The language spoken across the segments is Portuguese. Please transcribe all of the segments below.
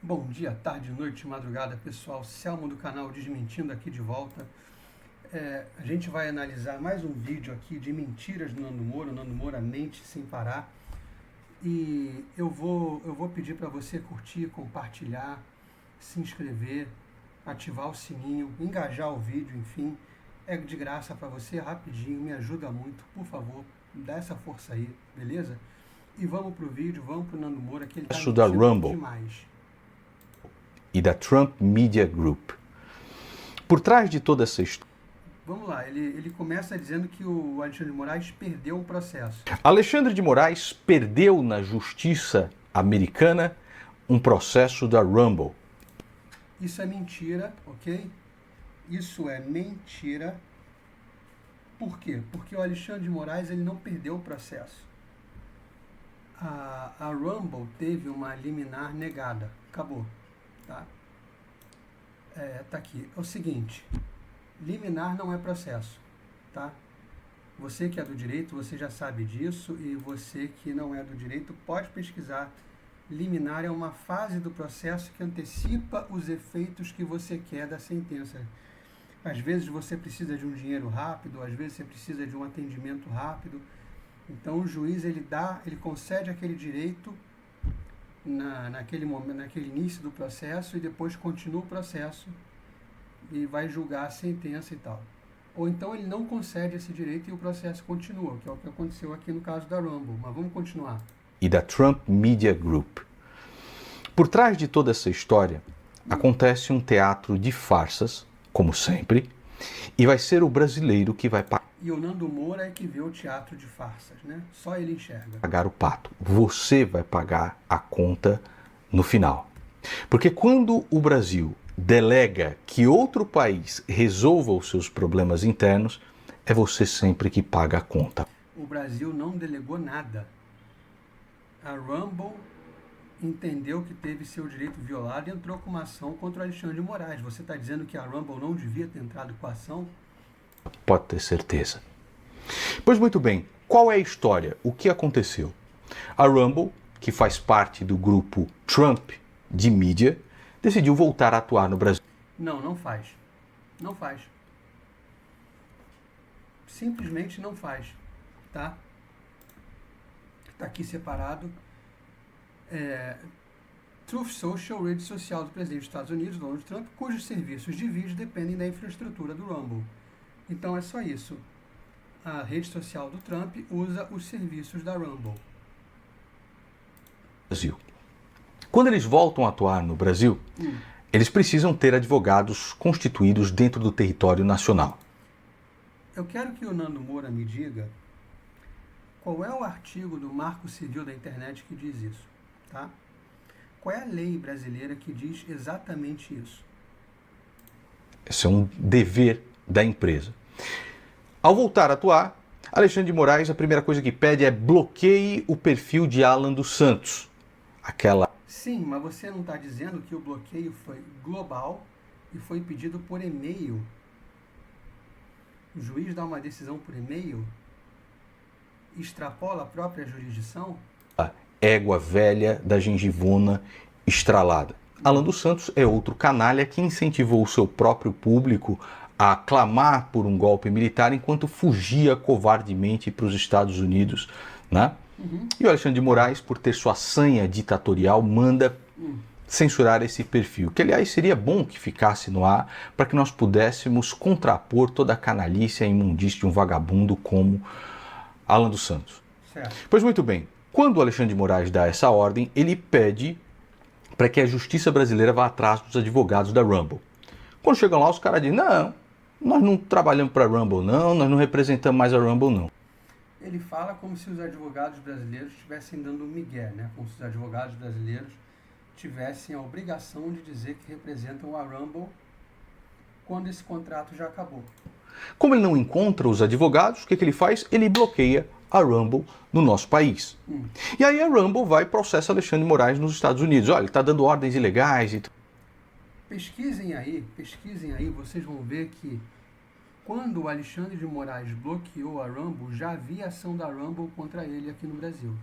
Bom dia, tarde, noite, madrugada, pessoal. Selmo do canal Desmentindo aqui de volta. A gente vai analisar mais um vídeo aqui de mentiras do Nando Moura. O Nando Moura mente sem parar. E eu vou pedir para você curtir, compartilhar, se inscrever, ativar o sininho, engajar o vídeo, enfim. É de graça para você, rapidinho, me ajuda muito. Por favor, dá essa força aí, beleza? E vamos pro vídeo, vamos pro Nando Moura, que ele tá Da mentindo Rumble demais. e da Trump Media Group. Por trás de toda essa história, Vamos lá, ele começa dizendo que o Alexandre de Moraes perdeu um processo. Alexandre de Moraes perdeu na justiça americana um processo da Rumble. Isso é mentira, ok? Isso é mentira. Por quê? Porque o Alexandre de Moraes ele não perdeu o processo. A Rumble teve uma liminar negada. Acabou. Tá? Tá aqui. É o seguinte. Liminar não é processo. Tá? Você que é do direito, você já sabe disso. E você que não é do direito, pode pesquisar. Liminar é uma fase do processo que antecipa os efeitos que você quer da sentença. Às vezes você precisa de um dinheiro rápido, às vezes você precisa de um atendimento rápido. Então o juiz ele concede aquele direito naquele momento, naquele início do processo e depois continua o processo e vai julgar a sentença e tal. Ou então ele não concede esse direito e o processo continua, que é o que aconteceu aqui no caso da Rumble. Mas vamos continuar. E da Trump Media Group. Por trás de toda essa história, acontece um teatro de farsas, como sempre, e vai ser o brasileiro que vai E o Nando Moura é que vê o teatro de farsas, né? Só ele enxerga. pagar o pato. Você vai pagar a conta no final. Porque quando o Brasil delega que outro país resolva os seus problemas internos, é você sempre que paga a conta. O Brasil não delegou nada. A Rumble entendeu que teve seu direito violado e entrou com uma ação contra o Alexandre de Moraes. Você está dizendo que a Rumble não devia ter entrado com a ação? Pode ter certeza. Pois muito bem, qual é a história? O que aconteceu? A Rumble, que faz parte do grupo Trump de mídia, decidiu voltar a atuar no Brasil. Não faz. Não faz. Simplesmente não faz. Tá? Tá aqui separado. Truth Social, rede social do presidente dos Estados Unidos, Donald Trump, cujos serviços de vídeo dependem da infraestrutura do Rumble. Então é só isso. A rede social do Trump usa os serviços da Rumble. Quando eles voltam a atuar no Brasil, eles precisam ter advogados constituídos dentro do território nacional. Eu quero que o Nando Moura me diga qual é o artigo do Marco Civil da Internet que diz isso, tá? Qual é a lei brasileira que diz exatamente isso? Esse é um dever da empresa. Ao voltar a atuar, Alexandre de Moraes, a primeira coisa que pede é bloqueie o perfil de Alan dos Santos. Sim, mas você não está dizendo que o bloqueio foi global e foi pedido por e-mail. O juiz dá uma decisão por e-mail? Extrapola a própria jurisdição? A égua velha da gengivona estralada. Alan dos Santos é outro canalha que incentivou o seu próprio público a clamar por um golpe militar enquanto fugia covardemente para os Estados Unidos, né? E o Alexandre de Moraes, por ter sua sanha ditatorial, manda censurar esse perfil, que aliás seria bom que ficasse no ar para que nós pudéssemos contrapor toda a canalice e a imundície de um vagabundo como Alan dos Santos. Certo. Pois muito bem, quando o Alexandre de Moraes dá essa ordem, ele pede para que a justiça brasileira vá atrás dos advogados da Rumble. Quando chegam lá, os caras dizem, não, nós não trabalhamos para a Rumble não, nós não representamos mais a Rumble não. Ele fala como se os advogados brasileiros estivessem dando um migué, né? Como se os advogados brasileiros tivessem a obrigação de dizer que representam a Rumble quando esse contrato já acabou. Como ele não encontra os advogados, o que ele faz? Ele bloqueia a Rumble no nosso país. E aí a Rumble vai e processa Alexandre de Moraes nos Estados Unidos. Olha, ele está dando ordens ilegais e Pesquisem aí, vocês vão ver que quando o Alexandre de Moraes bloqueou a Rumble, já havia ação da Rumble contra ele aqui no Brasil.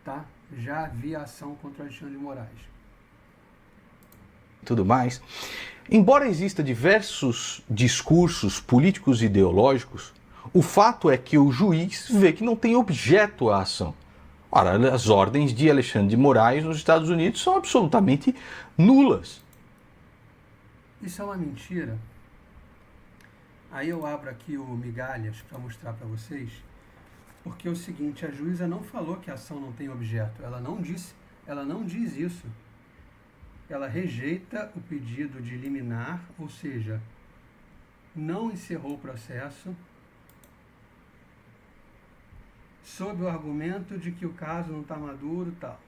Tá? Já havia ação contra o Alexandre de Moraes. tudo mais. Embora exista diversos discursos políticos e ideológicos, o fato é que o juiz vê que não tem objeto à ação. Ora, as ordens de Alexandre de Moraes nos Estados Unidos são absolutamente nulas. Isso é uma mentira. Aí eu abro aqui o Migalhas para mostrar para vocês, porque é o seguinte, a juíza não falou que a ação não tem objeto, ela não diz isso. Ela rejeita o pedido de liminar, ou seja, não encerrou o processo, sob o argumento de que o caso não está maduro e tal.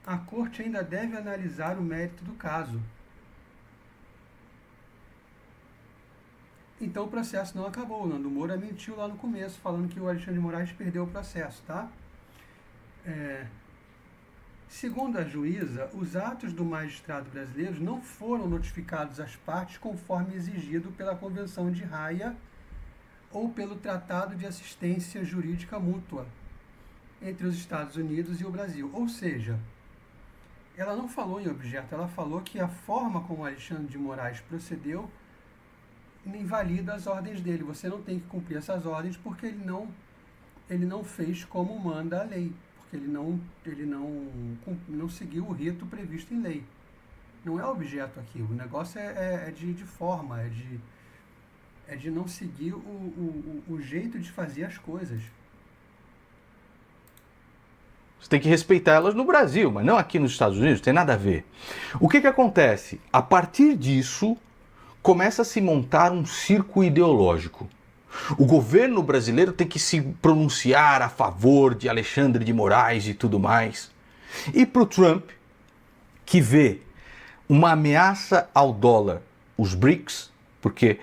A corte ainda deve analisar o mérito do caso. Então o processo não acabou. O Nando Moura mentiu lá no começo, falando que o Alexandre de Moraes perdeu o processo, tá? Segundo a juíza, os atos do magistrado brasileiro não foram notificados às partes conforme exigido pela Convenção de Haia ou pelo Tratado de Assistência Jurídica Mútua entre os Estados Unidos e o Brasil. Ou seja, ela não falou em objeto, ela falou que a forma como Alexandre de Moraes procedeu invalida as ordens dele. Você não tem que cumprir essas ordens porque ele não fez como manda a lei, porque ele não seguiu o rito previsto em lei. Não é objeto aqui, o negócio é de forma, é de não seguir o jeito de fazer as coisas. Você tem que respeitar elas no Brasil, mas não aqui nos Estados Unidos, não tem nada a ver. O que acontece? A partir disso, começa a se montar um circo ideológico. O governo brasileiro tem que se pronunciar a favor de Alexandre de Moraes e tudo mais. E para o Trump, que vê uma ameaça ao dólar, os BRICS, porque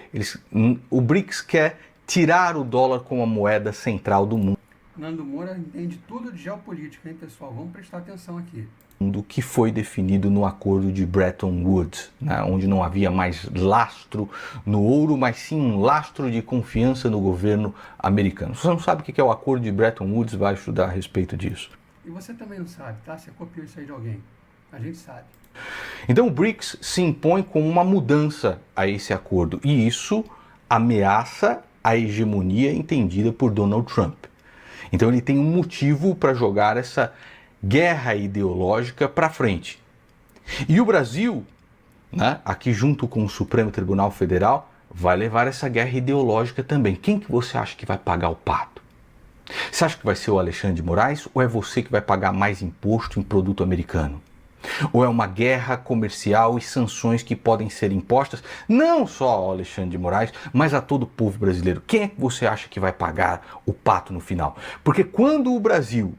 o BRICS quer tirar o dólar como a moeda central do mundo. Nando Moura entende tudo de geopolítica, hein, pessoal? Vamos prestar atenção aqui. Do que foi definido no acordo de Bretton Woods, né, onde não havia mais lastro no ouro, mas sim um lastro de confiança no governo americano. Se você não sabe o que é o acordo de Bretton Woods, vai estudar a respeito disso. E você também não sabe, tá? Você copiou isso aí de alguém. A gente sabe. Então o BRICS se impõe como uma mudança a esse acordo, e isso ameaça a hegemonia entendida por Donald Trump. Então ele tem um motivo para jogar essa guerra ideológica para frente. E o Brasil, né, aqui junto com o Supremo Tribunal Federal, vai levar essa guerra ideológica também. Quem que você acha que vai pagar o pato? Você acha que vai ser o Alexandre de Moraes ou é você que vai pagar mais imposto em produto americano? Ou é uma guerra comercial e sanções que podem ser impostas não só ao Alexandre de Moraes, mas a todo o povo brasileiro? Quem é que você acha que vai pagar o pato no final? Porque quando o Brasil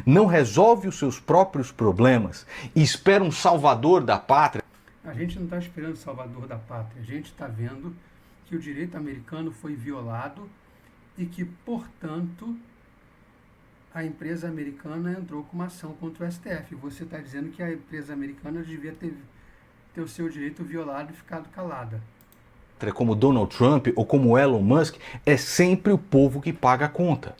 não resolve os seus próprios problemas e espera um salvador da pátria... A gente não está esperando o salvador da pátria. A gente está vendo que o direito americano foi violado e que, portanto, a empresa americana entrou com uma ação contra o STF. Você está dizendo que a empresa americana devia ter o seu direito violado e ficado calada. Como Donald Trump ou como Elon Musk, é sempre o povo que paga a conta.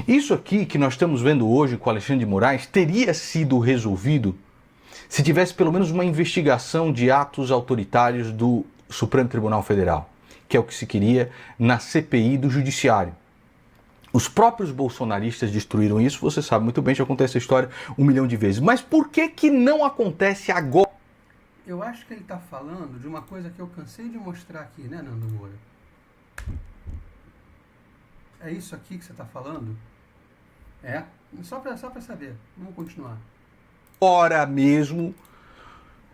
Isso aqui que nós estamos vendo hoje com Alexandre de Moraes teria sido resolvido se tivesse pelo menos uma investigação de atos autoritários do Supremo Tribunal Federal, que é o que se queria na CPI do Judiciário. Os próprios bolsonaristas destruíram isso, você sabe muito bem, já contei essa história 1 milhão de vezes. Mas por que não acontece agora? Eu acho que ele está falando de uma coisa que eu cansei de mostrar aqui, né, Nando Moura? É isso aqui que você está falando? É? Só para saber. Vamos continuar. Ora mesmo,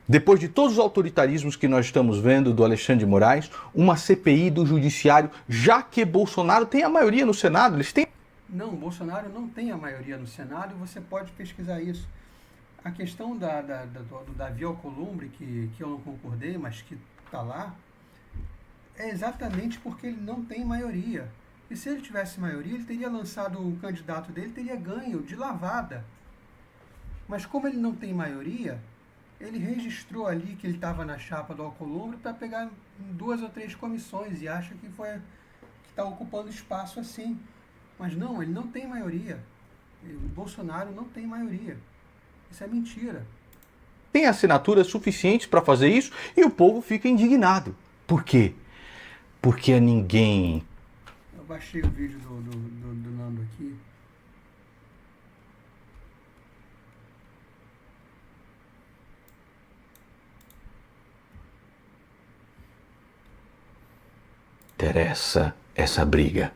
depois de todos os autoritarismos que nós estamos vendo do Alexandre de Moraes, uma CPI do Judiciário, já que Bolsonaro tem a maioria no Senado, eles têm... Não, Bolsonaro não tem a maioria no Senado e você pode pesquisar isso. A questão da Davi Alcolumbre, que eu não concordei, mas que está lá, é exatamente porque ele não tem maioria. E se ele tivesse maioria, ele teria lançado o candidato dele, teria ganho de lavada. Mas como ele não tem maioria, ele registrou ali que ele estava na chapa do Alcolumbre para pegar 2 ou 3 comissões e acha que está ocupando espaço assim. Mas não, ele não tem maioria. O Bolsonaro não tem maioria. Isso é mentira. Tem assinaturas suficientes para fazer isso e o povo fica indignado. Por quê? Porque a ninguém... Eu baixei o vídeo do Nando aqui. Interessa essa briga.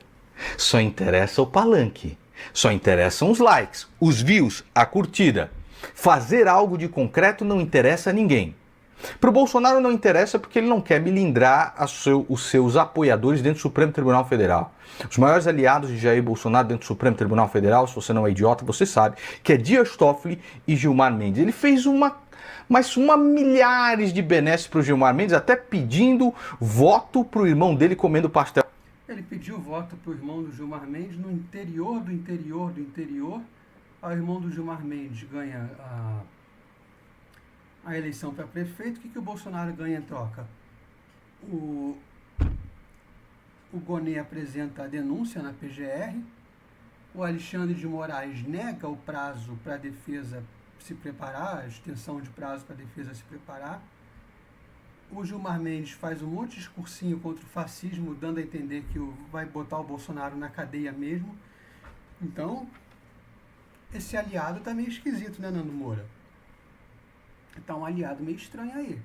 Só interessa o palanque. Só interessam os likes, os views, a curtida. Fazer algo de concreto não interessa a ninguém. Para o Bolsonaro não interessa porque ele não quer melindrar os seus apoiadores dentro do Supremo Tribunal Federal. Os maiores aliados de Jair Bolsonaro dentro do Supremo Tribunal Federal, se você não é idiota, você sabe, que é Dias Toffoli e Gilmar Mendes. Ele fez milhares de benesses para o Gilmar Mendes, até pedindo voto para o irmão dele comendo pastel. Ele pediu voto para o irmão do Gilmar Mendes no interior do interior do interior. O irmão do Gilmar Mendes ganha a eleição para prefeito. O que o Bolsonaro ganha em troca? O Gonê apresenta a denúncia na PGR. O Alexandre de Moraes nega o prazo para a defesa se preparar, a extensão de prazo para a defesa se preparar. O Gilmar Mendes faz um monte de discursinho contra o fascismo, dando a entender que vai botar o Bolsonaro na cadeia mesmo. Então, esse aliado tá meio esquisito, né, Nando Moura? Tá um aliado meio estranho aí.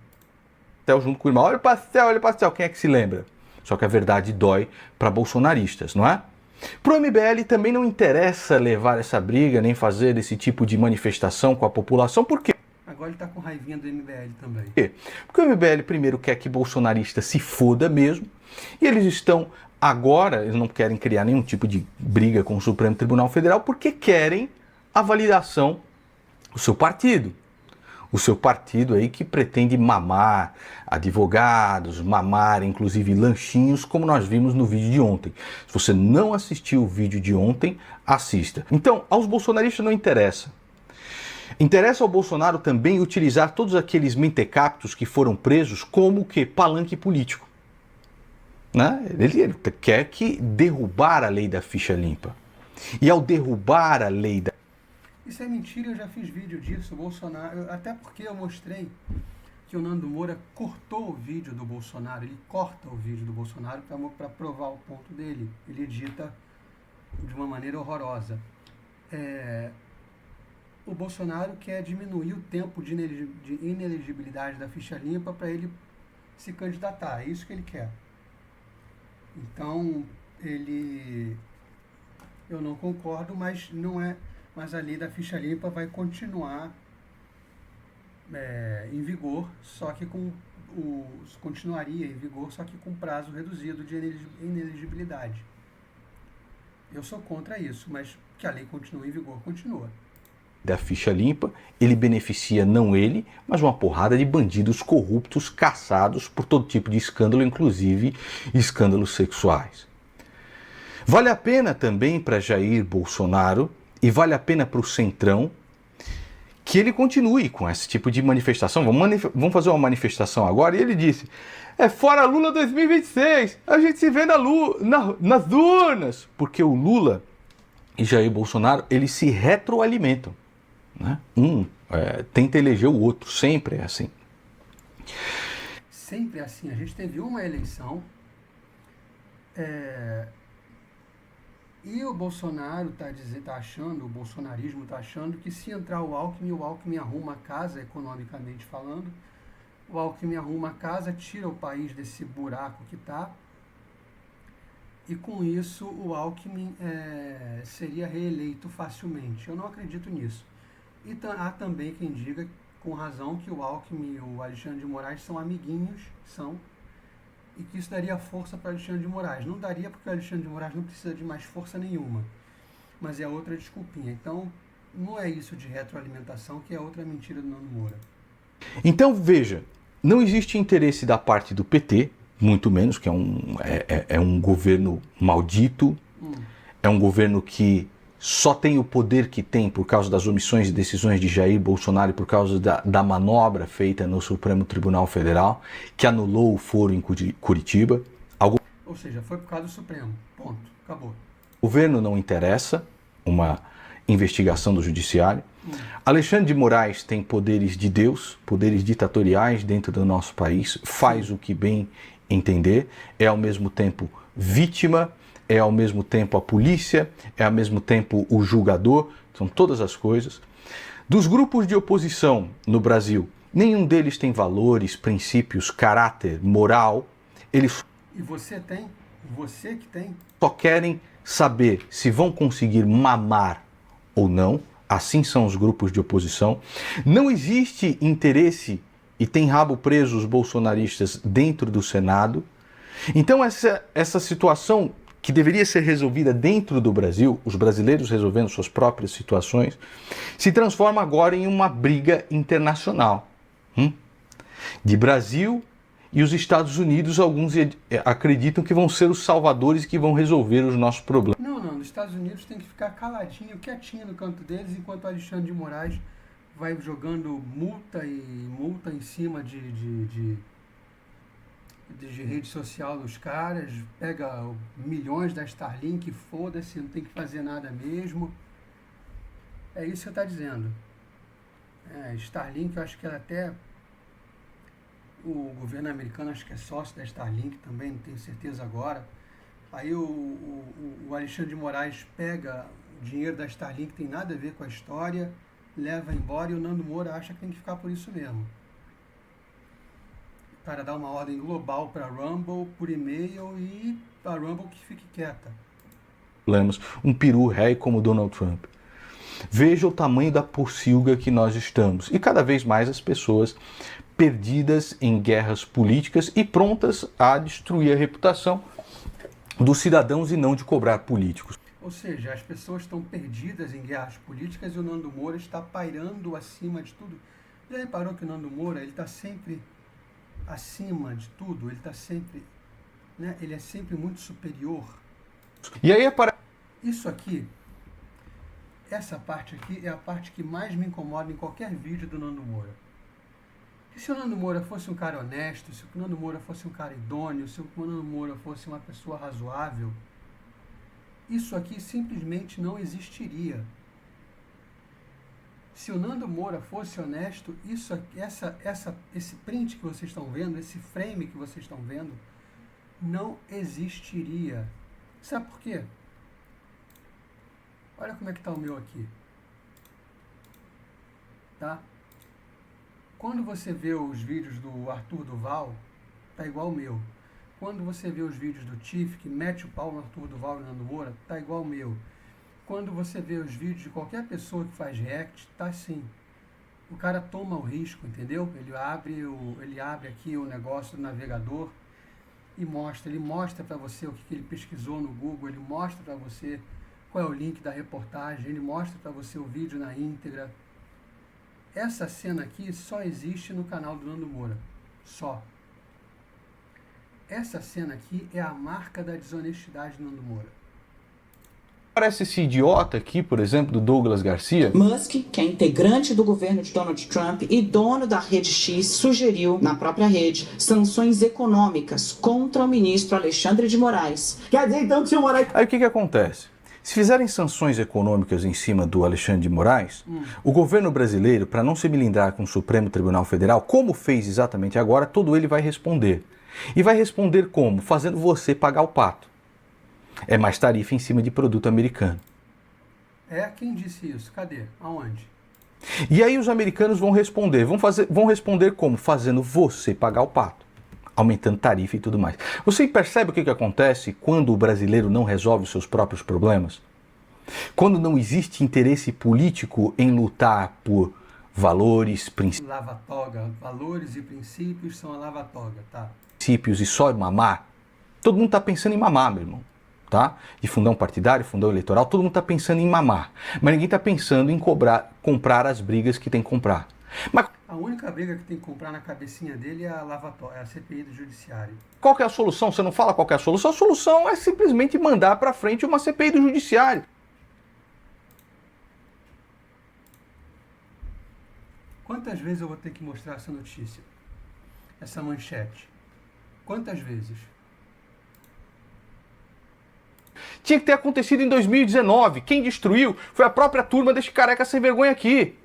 Junto com o irmão, olha o pastel, quem é que se lembra? Só que a verdade dói para bolsonaristas, não é? Pro MBL também não interessa levar essa briga, nem fazer esse tipo de manifestação com a população, por quê? Agora ele tá com raivinha do MBL também. Por quê? Porque o MBL primeiro quer que bolsonarista se foda mesmo, e eles estão agora, eles não querem criar nenhum tipo de briga com o Supremo Tribunal Federal, porque querem a validação do seu partido. O seu partido aí que pretende mamar advogados, mamar inclusive lanchinhos, como nós vimos no vídeo de ontem. Se você não assistiu o vídeo de ontem, assista. Então, aos bolsonaristas não interessa. Interessa ao Bolsonaro também utilizar todos aqueles mentecaptos que foram presos como que palanque político. Né? Ele quer derrubar a lei da ficha limpa. E ao derrubar a lei da... Isso é mentira, eu já fiz vídeo disso, o Bolsonaro, até porque eu mostrei que o Nando Moura cortou o vídeo do Bolsonaro, ele corta o vídeo do Bolsonaro para provar o ponto dele, ele edita de uma maneira horrorosa. O Bolsonaro quer diminuir o tempo de inelegibilidade da ficha limpa para ele se candidatar, é isso que ele quer. Então, eu não concordo, mas a lei da ficha limpa vai continuar em vigor, só que continuaria em vigor, só que com prazo reduzido de inelegibilidade. Eu sou contra isso, mas que a lei continue em vigor, continua. Da ficha limpa, ele beneficia não ele, mas uma porrada de bandidos corruptos caçados por todo tipo de escândalo, inclusive escândalos sexuais. Vale a pena também para Jair Bolsonaro e vale a pena para o Centrão que ele continue com esse tipo de manifestação. Vamos fazer uma manifestação agora. E ele disse, fora Lula 2026, a gente se vê nas urnas. Porque o Lula e Jair Bolsonaro, eles se retroalimentam. Né? Tenta eleger o outro, sempre é assim. Sempre é assim. A gente teve uma eleição e o Bolsonaro o bolsonarismo está achando que se entrar o Alckmin arruma a casa, economicamente falando, o Alckmin arruma a casa, tira o país desse buraco que está, e com isso o Alckmin seria reeleito facilmente. Eu não acredito nisso. E há também quem diga, com razão, que o Alckmin e o Alexandre de Moraes são amiguinhos, e que isso daria força para Alexandre de Moraes. Não daria porque o Alexandre de Moraes não precisa de mais força nenhuma, mas é outra desculpinha. Então, não é isso de retroalimentação, que é outra mentira do Nando Moura. Então, veja, não existe interesse da parte do PT, muito menos, que é um governo maldito, é um governo que só tem o poder que tem por causa das omissões e decisões de Jair Bolsonaro e por causa da manobra feita no Supremo Tribunal Federal, que anulou o foro em Curitiba. Ou seja, foi por causa do Supremo. Ponto. Acabou. O governo não interessa uma investigação do judiciário. Alexandre de Moraes tem poderes de Deus, poderes ditatoriais dentro do nosso país, faz o que bem entender, é ao mesmo tempo vítima, é ao mesmo tempo a polícia, é ao mesmo tempo o julgador, são todas as coisas. Dos grupos de oposição no Brasil, nenhum deles tem valores, princípios, caráter, moral. Eles E você tem? Você que tem? só querem saber se vão conseguir mamar ou não. Assim são os grupos de oposição. Não existe interesse e tem rabo preso os bolsonaristas dentro do Senado. Então essa situação que deveria ser resolvida dentro do Brasil, os brasileiros resolvendo suas próprias situações, se transforma agora em uma briga internacional. De Brasil e os Estados Unidos, alguns acreditam que vão ser os salvadores que vão resolver os nossos problemas. Não, os Estados Unidos tem que ficar caladinho, quietinho no canto deles, enquanto o Alexandre de Moraes vai jogando multa em cima de rede social dos caras, pega milhões da Starlink, foda-se, não tem que fazer nada mesmo. É isso que você está dizendo. Starlink, eu acho que ela até... O governo americano acho que é sócio da Starlink também, não tenho certeza agora. Aí o Alexandre de Moraes pega o dinheiro da Starlink, tem nada a ver com a história, leva embora, e o Nando Moura acha que tem que ficar por isso mesmo. Para dar uma ordem global para a Rumble por e-mail e a Rumble que fique quieta. Um peru rei como Donald Trump. Veja o tamanho da pocilga que nós estamos. E cada vez mais as pessoas perdidas em guerras políticas e prontas a destruir a reputação dos cidadãos e não de cobrar políticos. Ou seja, as pessoas estão perdidas em guerras políticas e o Nando Moura está pairando acima de tudo. Já reparou que o Nando Moura ele está sempre acima de tudo? Ele está sempre, né? Ele é sempre muito superior. E aí Isso aqui, essa parte aqui é a parte que mais me incomoda em qualquer vídeo do Nando Moura. E se o Nando Moura fosse um cara honesto, se o Nando Moura fosse um cara idôneo, se o Nando Moura fosse uma pessoa razoável, isso aqui simplesmente não existiria. Se o Nando Moura fosse honesto, esse print que vocês estão vendo, esse frame que vocês estão vendo, não existiria. Sabe por quê? Olha como é que está o meu aqui. Tá? Quando você vê os vídeos do Arthur Duval, tá igual o meu. Quando você vê os vídeos do Tiff, que mete o pau no Arthur Duval e no Nando Moura, tá igual o meu. Quando você vê os vídeos de qualquer pessoa que faz react, tá assim. O cara toma o risco, entendeu? Ele abre aqui o negócio do navegador e mostra. Ele mostra para você o que ele pesquisou no Google, ele mostra para você qual é o link da reportagem, ele mostra para você o vídeo na íntegra. Essa cena aqui só existe no canal do Nando Moura. Só. Essa cena aqui é a marca da desonestidade do Nando Moura. Parece esse idiota aqui, por exemplo, do Douglas Garcia. Musk, que é integrante do governo de Donald Trump e dono da Rede X, sugeriu na própria rede sanções econômicas contra o ministro Alexandre de Moraes. Quer dizer, então, que o senhor Moraes... Aí o que acontece? Se fizerem sanções econômicas em cima do Alexandre de Moraes, o governo brasileiro, para não se melindrar com o Supremo Tribunal Federal, como fez exatamente agora, todo ele vai responder. E vai responder como? Fazendo você pagar o pato. É mais tarifa em cima de produto americano. Quem disse isso? Cadê? Aonde? E aí os americanos vão responder. Vão responder como? Fazendo você pagar o pato. Aumentando tarifa e tudo mais. Você percebe o que acontece quando o brasileiro não resolve os seus próprios problemas? Quando não existe interesse político em lutar por valores, princípios... Lava-toga. Valores e princípios são a lava-toga, tá? Princípios e só mamar. Todo mundo está pensando em mamar, meu irmão. Tá? De fundão partidário, fundão eleitoral, todo mundo está pensando em mamar. Mas ninguém está pensando em comprar as brigas que tem que comprar. Mas a única briga que tem que comprar na cabecinha dele é a lavatória, é a CPI do Judiciário. Qual que é a solução? Você não fala qual que é a solução? A solução é simplesmente mandar para frente uma CPI do Judiciário. Quantas vezes eu vou ter que mostrar essa notícia? Essa manchete? Quantas vezes? tinha que ter acontecido em 2019. Quem destruiu foi a própria turma deste careca sem vergonha aqui.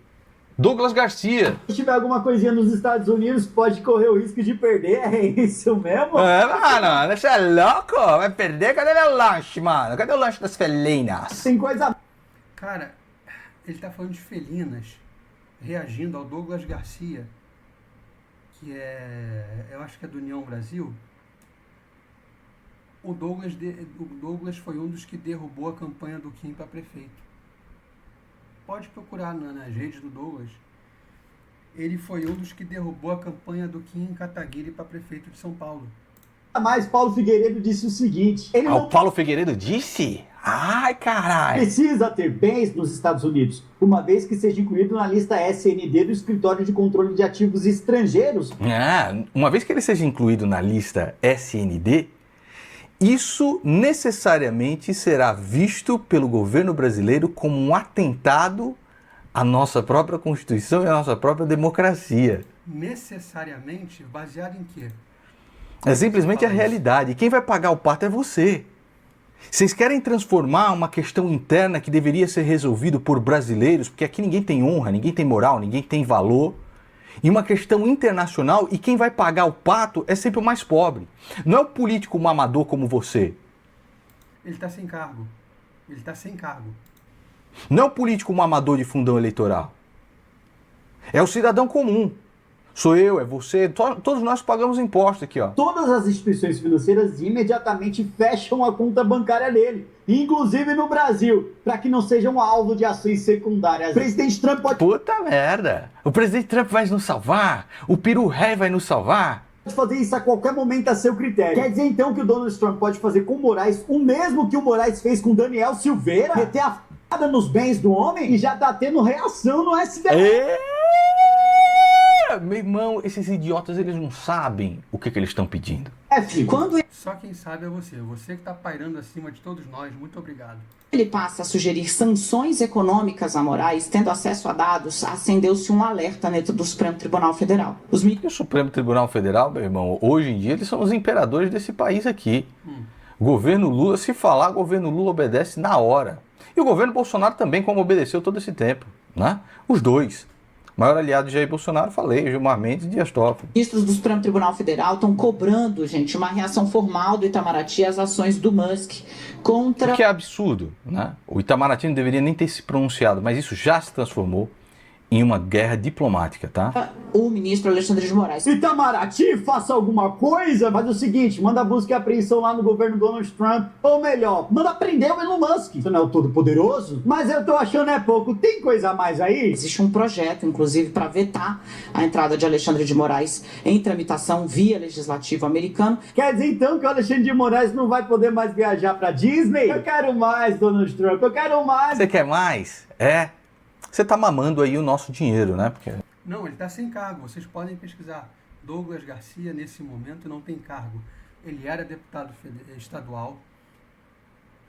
Douglas Garcia. Se tiver alguma coisinha nos Estados Unidos, pode correr o risco de perder, é isso mesmo? Mano, você é louco? Vai perder? Cadê meu lanche, mano? Cadê o lanche das felinas? Tem coisa... Cara, ele tá falando de felinas, reagindo ao Douglas Garcia, que eu acho que é do União Brasil. O Douglas foi um dos que derrubou a campanha do Kim para prefeito. Pode procurar nas redes do Douglas. Ele foi um dos que derrubou a campanha do Kim Kataguiri para prefeito de São Paulo. Mas Paulo Figueiredo disse o seguinte... Ele O Paulo Figueiredo disse? Ai, caralho! Precisa ter bens nos Estados Unidos, uma vez que seja incluído na lista SND do Escritório de Controle de Ativos Estrangeiros. Uma vez que ele seja incluído na lista SND, isso necessariamente será visto pelo governo brasileiro como um atentado à nossa própria Constituição e à nossa própria democracia. Necessariamente baseado em quê? É simplesmente a realidade. Quem vai pagar o pato é você. Vocês querem transformar uma questão interna que deveria ser resolvida por brasileiros, porque aqui ninguém tem honra, ninguém tem moral, ninguém tem valor, em uma questão internacional, e quem vai pagar o pato é sempre o mais pobre. Não é o político mamador como você. Ele está sem cargo. Ele está sem cargo. Não é o político mamador de fundão eleitoral. É o cidadão comum. Sou eu, é você, todos nós pagamos imposto aqui, ó. Todas as instituições financeiras imediatamente fecham a conta bancária dele, inclusive no Brasil, para que não sejam alvo de ações secundárias. O presidente Trump pode... Puta merda! O presidente Trump vai nos salvar? O peru ré vai nos salvar? Pode fazer isso a qualquer momento a seu critério. Quer dizer então que o Donald Trump pode fazer com o Moraes o mesmo que o Moraes fez com Daniel Silveira? Meter a f***da nos bens do homem? E já tá tendo reação no STF. Meu irmão, esses idiotas, eles não sabem o que eles estão pedindo. Quando Só quem sabe é você. Você que está pairando acima de todos nós. Muito obrigado. Ele passa a sugerir sanções econômicas a Moraes, tendo acesso a dados, acendeu-se um alerta dentro do Supremo Tribunal Federal. E o Supremo Tribunal Federal, meu irmão, hoje em dia eles são os imperadores desse país aqui. Governo Lula, se falar, governo Lula obedece na hora. E o governo Bolsonaro também, como obedeceu todo esse tempo, né? Os dois. Maior aliado de Jair Bolsonaro, falei, Gilmar Mendes e Dias Toffoli. Ministros do Supremo Tribunal Federal estão cobrando, gente, uma reação formal do Itamaraty às ações do Musk contra... O que é absurdo, né? O Itamaraty não deveria nem ter se pronunciado, mas isso já se transformou em uma guerra diplomática, tá? O ministro Alexandre de Moraes. Itamaraty, faça alguma coisa, faz o seguinte, manda busca e apreensão lá no governo Donald Trump, ou melhor, manda prender o Elon Musk. Você não é o todo-poderoso? Mas eu tô achando é pouco, tem coisa a mais aí? Existe um projeto, inclusive, para vetar a entrada de Alexandre de Moraes em tramitação via legislativo americano. Quer dizer então que o Alexandre de Moraes não vai poder mais viajar pra Disney? Eu quero mais, Donald Trump, eu quero mais. Você quer mais? É. Você tá mamando aí o nosso dinheiro, né? Porque... Não, ele está sem cargo. Vocês podem pesquisar. Douglas Garcia, nesse momento, não tem cargo. Ele era deputado estadual,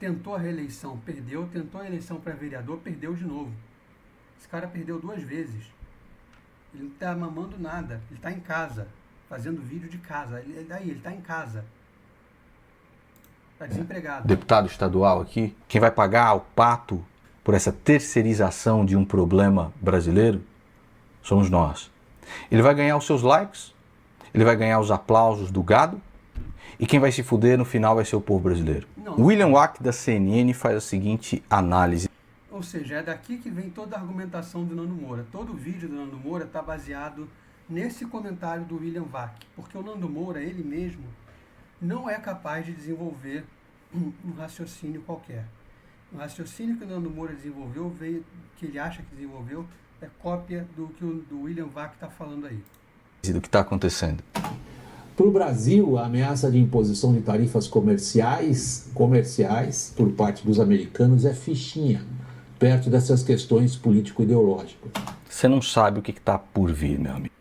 tentou a reeleição, perdeu, tentou a eleição para vereador, perdeu de novo. Esse cara perdeu 2 vezes. Ele não está mamando nada. Ele está em casa, fazendo vídeo de casa. Ele está em casa. Está desempregado. Deputado estadual aqui, quem vai pagar o pato por essa terceirização de um problema brasileiro somos nós. Ele vai ganhar os seus likes, ele vai ganhar os aplausos do gado, e quem vai se fuder no final vai ser o povo brasileiro. Não. William Wack, da CNN, faz a seguinte análise. Ou seja, é daqui que vem toda a argumentação do Nando Moura. Todo o vídeo do Nando Moura está baseado nesse comentário do William Vac, porque o Nando Moura, ele mesmo, não é capaz de desenvolver um raciocínio qualquer. O raciocínio que o Nando Moura desenvolveu, que ele acha que desenvolveu, é cópia do que o William Vac está falando aí. Do que está acontecendo. Para o Brasil, a ameaça de imposição de tarifas comerciais por parte dos americanos é fichinha, perto dessas questões político-ideológicas. Você não sabe o que está por vir, meu amigo.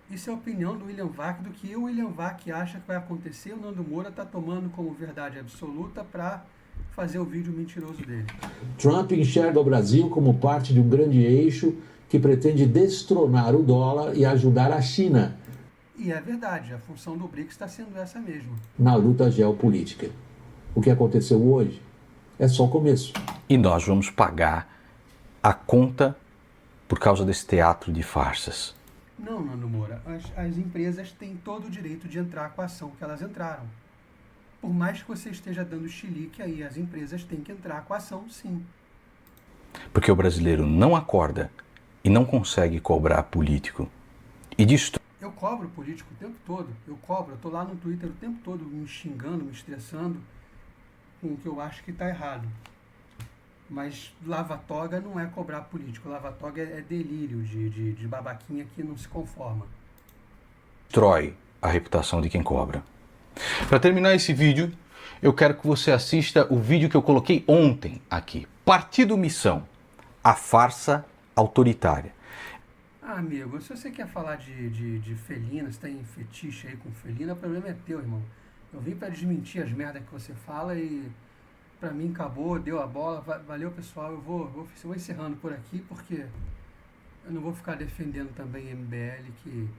Isso é a opinião do William Vac, do que o William Vac acha que vai acontecer. O Nando Moura está tomando como verdade absoluta para fazer o vídeo mentiroso dele. Trump enxerga o Brasil como parte de um grande eixo que pretende destronar o dólar e ajudar a China. E é verdade, a função do BRICS está sendo essa mesmo. Na luta geopolítica. O que aconteceu hoje é só o começo. E nós vamos pagar a conta por causa desse teatro de farsas. Não, Nando Moura, as empresas têm todo o direito de entrar com a ação que elas entraram. Por mais que você esteja dando chilique aí, as empresas têm que entrar com a ação, sim. Porque o brasileiro não acorda e não consegue cobrar político. E destrói. Eu cobro político o tempo todo, eu tô lá no Twitter o tempo todo me xingando, me estressando com o que eu acho que está errado. Mas lava-toga não é cobrar político, lava-toga é delírio de babaquinha que não se conforma. Destrói a reputação de quem cobra. Para terminar esse vídeo, eu quero que você assista o vídeo que eu coloquei ontem aqui. Partido Missão, a farsa autoritária. Ah, amigo, se você quer falar de felina, se tem fetiche aí com felina, o problema é teu, irmão. Eu vim para desmentir as merdas que você fala e pra mim acabou, deu a bola. Valeu, pessoal. Eu vou encerrando por aqui porque eu não vou ficar defendendo também MBL, que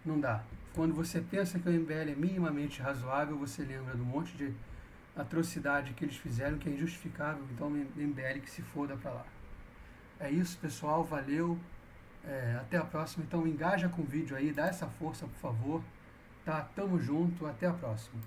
não dá. Quando você pensa que o MBL é minimamente razoável, você lembra de um monte de atrocidade que eles fizeram que é injustificável. Então, MBL que se foda pra lá. É isso, pessoal. Valeu. Até a próxima. Então, engaja com o vídeo aí. Dá essa força, por favor. Tá? Tamo junto. Até a próxima.